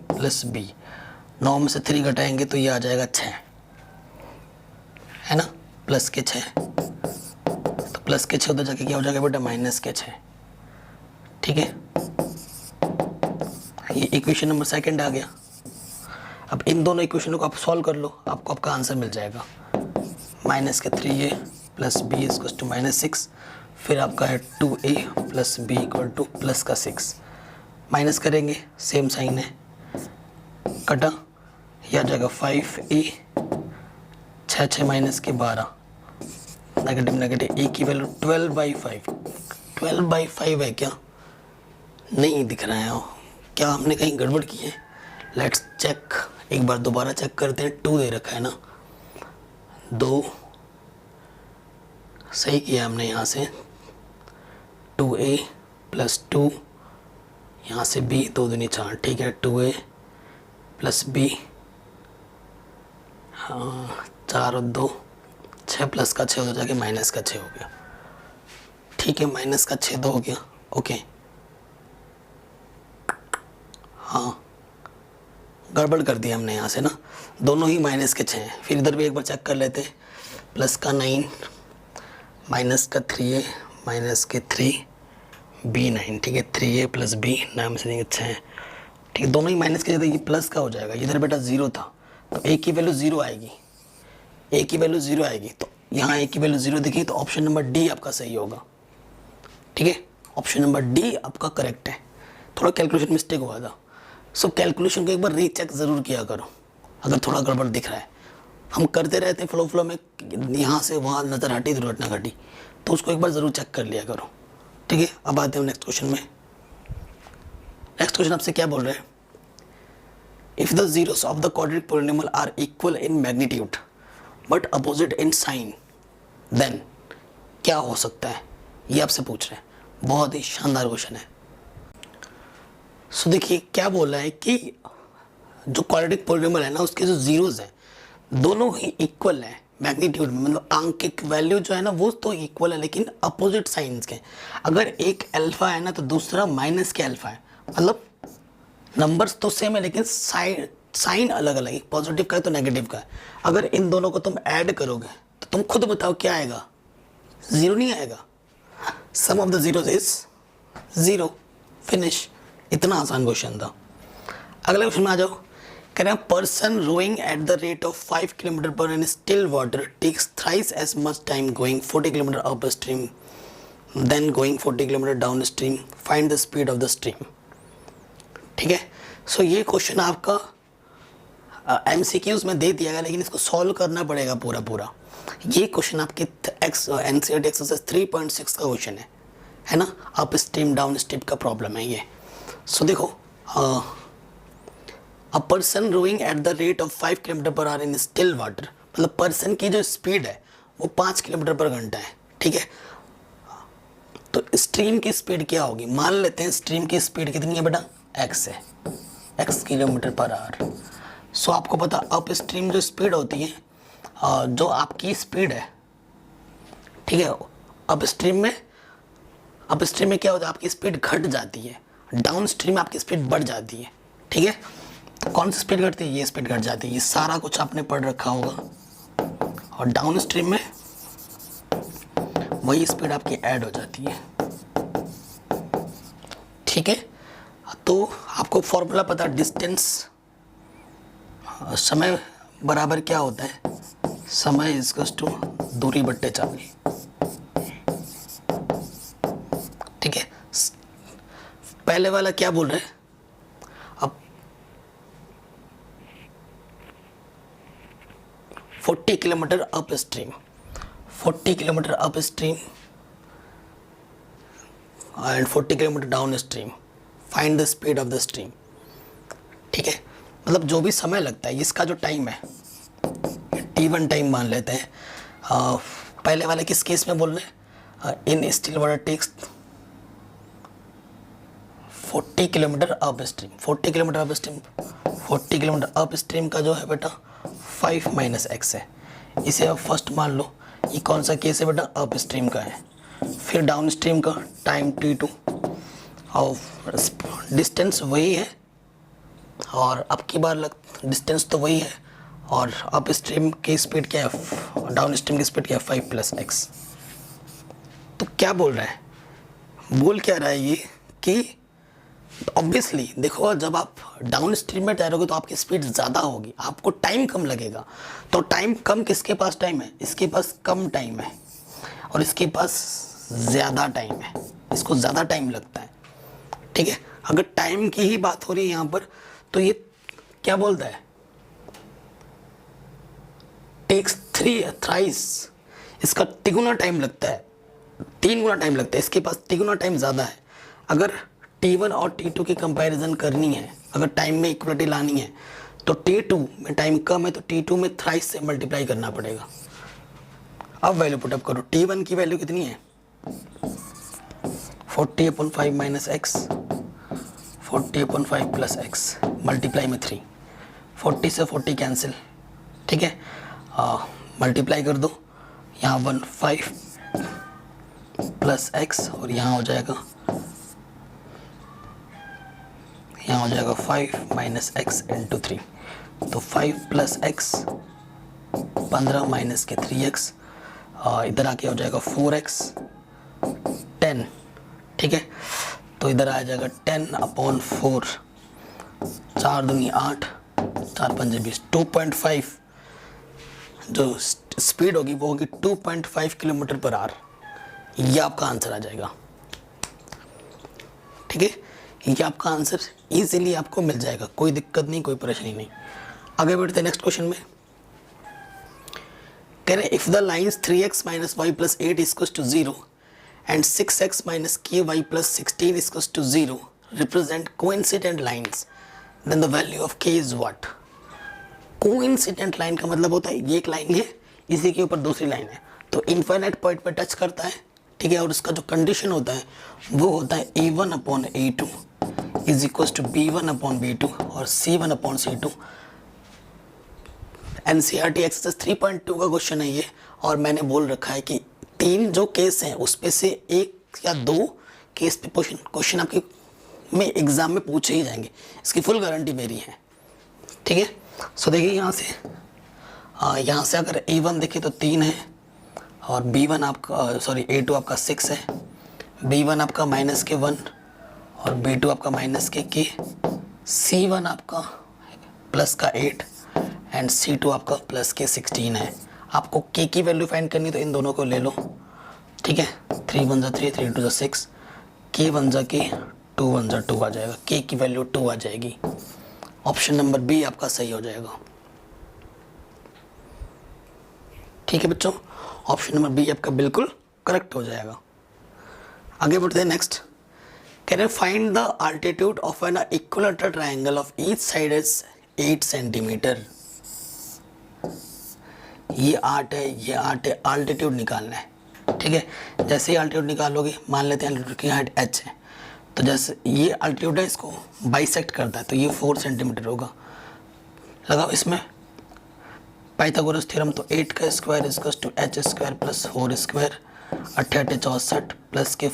प्लस b, 9 में से 3 घटाएंगे तो ये आ जाएगा 6, है ना, प्लस के 6, तो प्लस के 6 उधर जाके क्या हो जाएगा बेटा, माइनस के 6, ठीक है, ये इक्वेशन नंबर सेकंड आ गया। अब इन दोनों इक्वेशनों को आप सॉल्व कर लो, आपको आपका आंसर मिल जाएगा, माइनस के 3a plus B equal to minus 6, फिर आपका है 2a plus B equal to plus का 6, माइनस करेंगे सेम साइन है, कटा, यह आ जाएगा 5a, 6 माइनस के 12, नेगेटिव नेगेटिव, a की वैल्यू 12/5, 12/5 है क्या, नहीं दिख रहा है, क्या हमने कहीं गड़बड़ की है, लेट्स चेक, एक बार दोबारा चेक करते हैं, 2 दे रखा है ना, 2 सही किया हमने, यहाँ से 2a प्लस 2, यहाँ से b 2 दूनी 4, ठीक है, 2a प्लस b, हाँ 4 और 2 6 प्लस का 6 हो जाके माइनस का 6 हो गया, ठीक है, माइनस का 6 2 हो गया, ओके, हाँ गड़बड़ कर दिया हमने यहाँ से ना, दोनों ही माइनस के 6 हैं, फिर इधर भी एक बार चेक कर लेते हैं, प्लस का 9 माइनस का 3a माइनस के 3b 9, ठीक है, 3a प्लस b 9 में से 6 है, ठीक है, दोनों ही माइनस के, ये प्लस का हो जाएगा, इधर बेटा 0 था तो a की वैल्यू 0 आएगी, a की वैल्यू 0 आएगी, तो यहाँ a की वैल्यू 0 दिखी, तो ऑप्शन नंबर डी आपका सही होगा, ठीक है, ऑप्शन नंबर डी आपका करेक्ट है, थोड़ा कैलकुलेशन मिस्टेक हुआ था, सो कैलकुलेशन को एक बार रीचेक ज़रूर किया करो, अगर थोड़ा गड़बड़ दिख रहा है, हम करते रहते हैं फ्लो में, यहाँ से वहाँ नज़र हटी दुर्घटना घटी, तो उसको एक बार ज़रूर चेक कर लिया करो, ठीक है। अब आते हैं नेक्स्ट क्वेश्चन में, नेक्स्ट क्वेश्चन आपसे क्या बोल रहे हैं, if the zeros of the quadratic polynomial are equal in magnitude but opposite in sign, then क्या हो सकता है, ये आपसे पूछ रहे हैं, बहुत ही शानदार क्वेश्चन है। सो देखिए क्या बोल रहा है कि जो क्वाड्रेटिक पोलिनोमियल है ना, उसके जो जीरोस हैं दोनों ही इक्वल है मैग्नीट्यूड में, मतलब आंकिक वैल्यू जो है ना वो तो इक्वल है, लेकिन अपोजिट साइंस के, अगर एक अल्फा है ना तो दूसरा माइनस के अल्फा है, मतलब नंबर्स तो सेम है लेकिन साइन अलग अलग है, पॉजिटिव का है तो नेगेटिव का है, अगर इन दोनों को तुम ऐड करोगे तो तुम खुद बताओ क्या आएगा, 0 नहीं आएगा, sum of the zeros is 0, finish, इतना आसान क्वेश्चन था। अगले क्वेश्चन में आ जाओ, कह रहे हैं person rowing at the rate of 5 kilometre per in still water takes thrice as much time going 40 kilometre upstream then going 40 kilometre downstream, find the speed of the stream, ठीक है। सो ये question आपका MCQs में दे दिया गया, लेकिन इसको solve करना पड़ेगा पूरा। ये क्वेश्चन आपके NCERT एक्सरसाइज 3.6 का क्वेश्चन है ना, अप स्ट्रीम डाउन स्ट्रीम का प्रॉब्लम है ये। सो देखो, a person rowing at the rate of 5 kilometre per hour in still water, मतलब पर्सन की जो स्पीड है वो 5 किलोमीटर पर घंटा है, ठीक है। तो स्ट्रीम की स्पीड क्या होगी, मान लेते हैं स्ट्रीम की स्पीड कितनी है बेटा, x है, x किलोमीटर पर आवर। सो आपको पता अप स्ट्रीम जो स्पीड होती है, जो आपकी स्पीड है, ठीक है, अप स्ट्रीम में अप स्ट्रीम में क्या होता है, आपकी स्पीड घट जाती है, डाउन स्ट्रीम में आपकी स्पीड बढ़ जाती है। ठीक है, तो कौन सी स्पीड घटती है, ये स्पीड घट जाती है। ये सारा कुछ आपने पढ़ रखा होगा। और डाउन स्ट्रीम में वही स्पीड आपकी ऐड हो जाती है। ठीक है, तो आपको फॉर्मूला पता, डिस्टेंस समय बराबर क्या होता है, समय इक्वल्स टू दूरी बट्टे चाली। ठीक है, पहले वाला क्या बोल रहे हैं, अब 40 kilometre upstream, 40 kilometre up stream and 40 kilometre downstream, find the speed of the stream. ठीक है, मतलब जो भी समय लगता है, इसका जो टाइम है T1 टाइम मान लेते हैं। पहले वाले किस केस में बोल रहे हैं, in still water takes 40 kilometre upstream, 40 kilometre upstream, 40 kilometre upstream का जो है बेटा 5 - x है। इसे आप फर्स्ट मान लो, ये कौन सा केस है बेटा, अप स्ट्रीम का है। फिर डाउन स्ट्रीम का टाइम T2 और डिस्टेंस वही है, और अब की बार डिस्टेंस तो वही है, और अप स्ट्रीम की स्पीड क्या है, डाउन स्ट्रीम की स्पीड क्या है, 5 + x। तो क्या बोल रहा है, बोल क्या रहा है ये कि ऑब्वियसली देखो, जब आप डाउन स्ट्रीम में तैरोगे तो आपकी स्पीड ज़्यादा होगी, आपको टाइम कम लगेगा। तो टाइम कम किसके पास टाइम है, इसके पास कम टाइम है, और इसके पास ज़्यादा टाइम है, इसको ज़्यादा टाइम लगता है। ठीक है, अगर टाइम की ही बात हो रही है यहाँ पर, तो ये क्या बोलता है, टेक्स 3 थ्राइस, इसका तिगुना टाइम लगता है, 3 गुना टाइम लगता है, इसके पास तिगुना टाइम ज़्यादा है। अगर T1 और T2 की कंपैरिजन करनी है, अगर टाइम में इक्वलिटी लानी है, तो T2 में टाइम कम है तो T2 में थ्राइस से मल्टीप्लाई करना पड़ेगा। अब वैल्यू पुटअप करो, T1 की वैल्यू कितनी है, 40/5 - x, 40/5 + x, मल्टीप्लाई में 3, 40 से 40 कैंसिल। ठीक है, मल्टीप्लाई कर दो, यहाँ 15 + x, और यहाँ हो जाएगा 5 - x × 3। तो 5 + x 15 - के 3x, इधर आके हो जाएगा 4x 10। ठीक है, तो इधर आ जाएगा 10/4, 4 दूनी 8, 4 पंजे 20, 2.5 जो स्पीड होगी वो होगी 2.5 km/h। ये आपका आंसर आ जाएगा। ठीक है, ये आपका आंसर इजीली आपको मिल जाएगा, कोई दिक्कत नहीं, कोई परेशानी नहीं। आगे बढ़ते हैं नेक्स्ट क्वेश्चन में। कह रहे if the lines 3x - y + 8 = 0 and 6x - ky + 16 = 0 represent coincident lines, then the value of k is what? Coincident line का मतलब होता है ये एक लाइन है, इसी के ऊपर दूसरी लाइन है, तो इनफाइनाइट पॉइंट पे टच करता है। ठीक है, और उसका जो कंडीशन होता है वो होता है A1/A2 = B1/B2 और C1/C2। NCERT एक्सरसाइज 3.2 का क्वेश्चन है ये, और मैंने बोल रखा है कि 3 जो केस हैं उसपे से 1 या 2 केस पे क्वेश्चन आपके में एग्जाम में पूछे ही जाएंगे, इसकी फुल गारंटी मेरी है। ठीक है, सो देखिए यहाँ से अगर A1 देखें तो 3 है, और B1 आपका A2 आपका 6 है, B1 आपका -1 और B2 आपका -k, C1 आपका +8 एंड C2 आपका +16 है। आपको k की वैल्यू फाइंड करनी तो इन दोनों को ले लो। ठीक है, 3 × 1 = 3, 3 × 2 = 6, k 1 = k, 2 1 = 2 आ जाएगा, k की वैल्यू 2 आ जाएगी। ऑप्शन नंबर बी आपका सही हो जाएगा। ठीक है बच्चों, ऑप्शन नंबर बी आपका बिल्कुल करेक्ट हो जाएगा। आगे बढ़ते हैं next. Can you find the altitude of an equilateral triangle of each side is 8 centimetre. ये 8 है, ये 8 है, अल्टीट्यूड निकालना है। ठीक है, जैसे ही अल्टीट्यूड निकालोगे, मान लेते हैं अल्टीट्यूड की हाइट h है, तो जैसे ये अल्टीट्यूड है इसको बाइसेक्ट करता है तो ये 4 सेंटीमीटर होगा। लगाओ इसमें पाइथागोरस थ्योरम, तो 8 का स्क्वायर = h² + 4², 8 × 8 = 64 प्लस के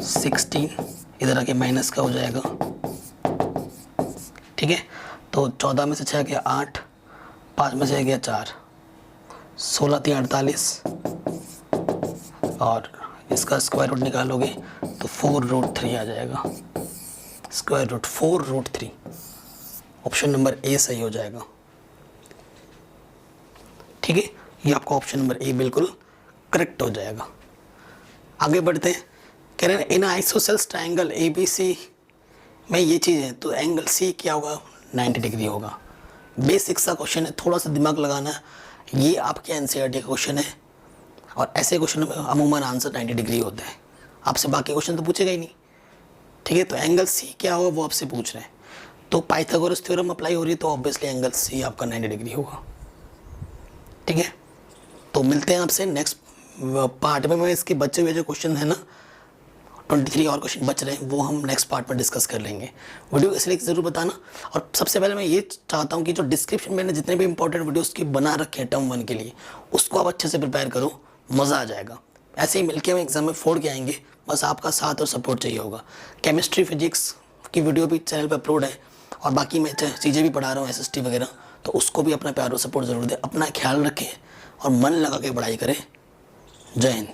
16 इधर आके माइनस का हो जाएगा, ठीक है। तो 14 में से 6 गया 8, 5 में से गया 4, 16 3 48 और इसका स्क्वायर रूट निकालोगे तो 4√3 आ जाएगा, square root 4√3। Option number A सही हो जाएगा, ठीक है। ये आपका ऑप्शन नंबर ए बिल्कुल करेक्ट हो जाएगा। आगे बढ़ते हैं, कह रहे हैं इन आइसोसेल्स ट्रायंगल ABC में ये चीज़ है तो एंगल सी क्या होगा, 90 डिग्री होगा। बेसिक सा क्वेश्चन है, थोड़ा सा दिमाग लगाना है। ये आपके एनसीईआरटी का क्वेश्चन है और ऐसे क्वेश्चन में अमूमन आंसर 90 डिग्री होता है। आपसे बाकी क्वेश्चन तो पूछेगा ही नहीं, ठीक है। तो एंगल सी क्या होगा वो आपसे पूछ रहे हैं, तो पाइथागोरस थ्योरम अप्लाई हो रही है तो ऑब्वियसली एंगल सी आपका 90 डिग्री होगा, ठीक है। तो मिलते हैं आपसे नेक्स्ट पार्ट में। मैं इसके बचे हुए जो क्वेश्चन है ना 23 और क्वेश्चन बच रहे हैं वो हम नेक्स्ट पार्ट में डिस्कस कर लेंगे। वीडियो इसलिए ज़रूर बताना। और सबसे पहले मैं ये चाहता हूँ कि जो डिस्क्रिप्शन में मैंने जितने भी इंपॉर्टेंट वीडियोस की बना रखे हैं टर्म 1 के लिए, उसको आप अच्छे से प्रिपेयर करो, मज़ा आ जाएगा। ऐसे ही मिलके हम एग्जाम में फोड़ के आएंगे, बस आपका साथ और सपोर्ट चाहिए होगा। केमिस्ट्री फिजिक्स की वीडियो भी चैनल पर अपलोड है और बाकी मैं चीज़ें भी पढ़ा रहा हूँ SST वगैरह, तो उसको भी अपना प्यार और सपोर्ट ज़रूर दें। अपना ख्याल रखें और मन लगा के पढ़ाई करें। जय हिंद।